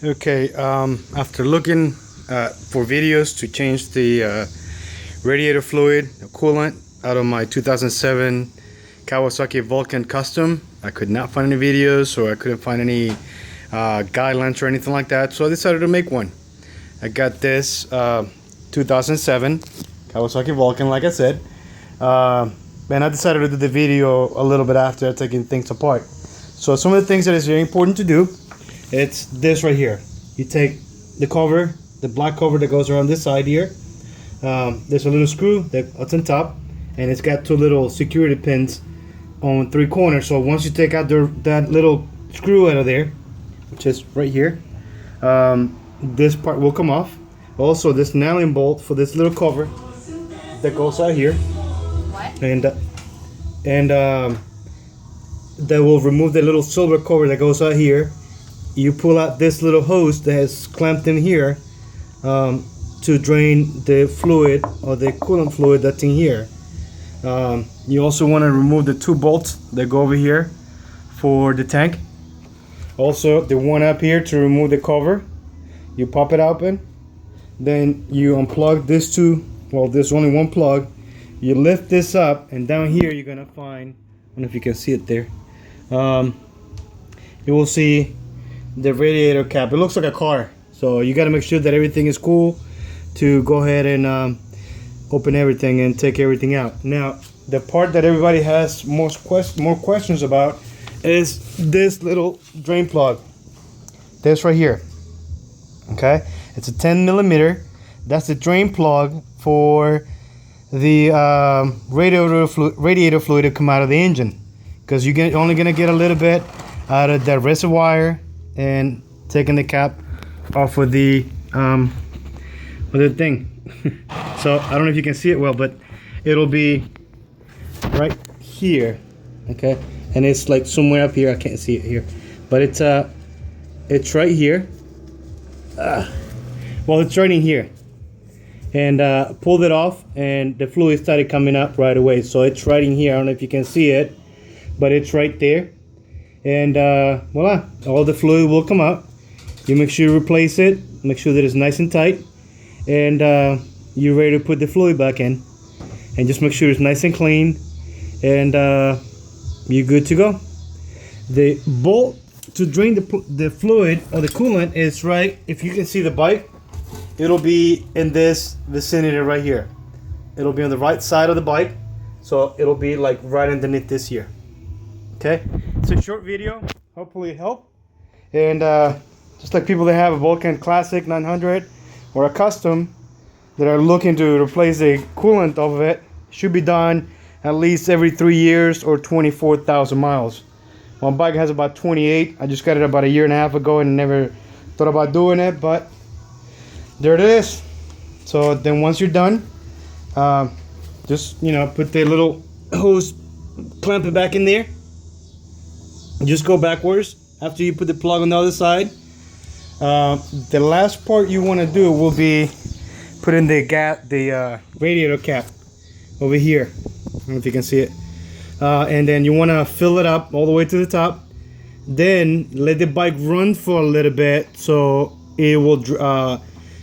Okay, after looking for videos to change the radiator fluid, the coolant, out of my 2007 Kawasaki Vulcan Custom, I could not find any videos, or I couldn't find any guidelines or anything like that, so I decided to make one. I got this 2007 Kawasaki Vulcan, like I said, and I decided to do the video a little bit after taking things apart. So some of the things that is very important to do, it's this right here. You take the cover, the black cover that goes around this side here. There's a little screw that's on top, and it's got two little security pins on three corners. So once you take out that little screw out of there, which is right here, this part will come off. Also, this nailing bolt for this little cover that goes out here, and that will remove the little silver cover that goes out here. You pull out this little hose that has clamped in here to drain the fluid, or the coolant fluid that's in here. You also want to remove the two bolts that go over here for the tank. Also, the one up here to remove the cover. You pop it open, then you unplug this two. Well, there's only one plug. You lift this up, and down here you're gonna find, I don't know if you can see it there, you will see the radiator cap. It looks like a car, so you got to make sure that everything is cool to go ahead and open everything and take everything out. Now, the part that everybody has more questions about is this little drain plug. This right here. Okay, it's a 10 millimeter. That's the drain plug for the radiator fluid to come out of the engine, because you're only gonna get a little bit out of that reservoir and taking the cap off of the thing. So I don't know if you can see it well, but it'll be right here, okay? And it's like somewhere up here. I can't see it here, but it's right here. Well, it's right in here, and pulled it off, and the fluid started coming up right away. So it's right in here. I don't know if you can see it, but it's right there. And voila, all the fluid will come out. You make sure you replace it, make sure that it's nice and tight, and you're ready to put the fluid back in, and just make sure it's nice and clean, and you're good to go. The bolt to drain the fluid or the coolant is right, if you can see the bike, it'll be in this vicinity right here. It'll be on the right side of the bike, so it'll be like right underneath this here. Okay, it's a short video, hopefully it helped. And just like people that have a Vulcan Classic 900 or a Custom that are looking to replace the coolant of it, should be done at least every 3 years or 24,000 miles. My bike has about 28. I just got it about a year and a half ago and never thought about doing it, but there it is. So then once you're done, just put the little hose, clamp it back in there. Just go backwards after you put the plug on the other side. The last part you want to do will be put in the radiator cap over here. I don't know if you can see it. And then you want to fill it up all the way to the top. Then let the bike run for a little bit, so it will